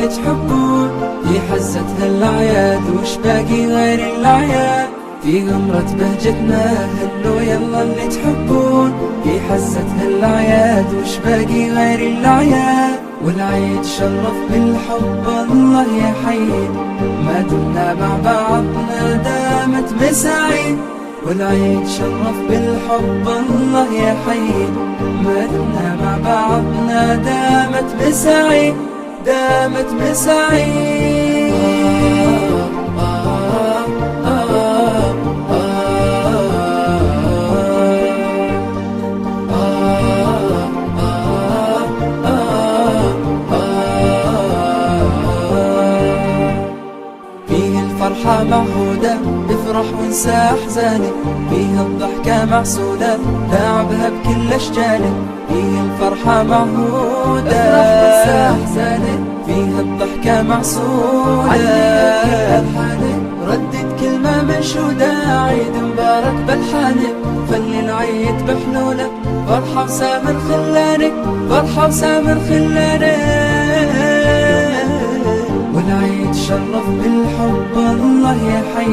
تحبون في حزتها الأعياد وش باقي غير الأعياد. في غمرة بهجتنا هنو يلا اللي تحبون في حزتها الأعياد وش باقي غير الأعياد. والعيد شرف بالحب الله يا حي ما دمنا مع بعضنا دامت مساعيد. والعيد شرف بالحب الله يا حي ما دمنا مع بعضنا دامت مساعيد دامت مساعيد. الفرحة معهودة، افرح وانسى أحزانك، فيه الضحكة معسولة، لاعبها بكل أشجانك. فيه الفرحة معهودة، افرح وانسى أحزانك، فيه الضحكة معسولة، عليها بكل ألحانك. ردد كلمة منشودة، عيد مبارك بالحانك، خلي العيد بحلولك، فرحة وسامر خلانك، فرحة وسامر خلانك. والعيد شرف بالحب، الله يحيي.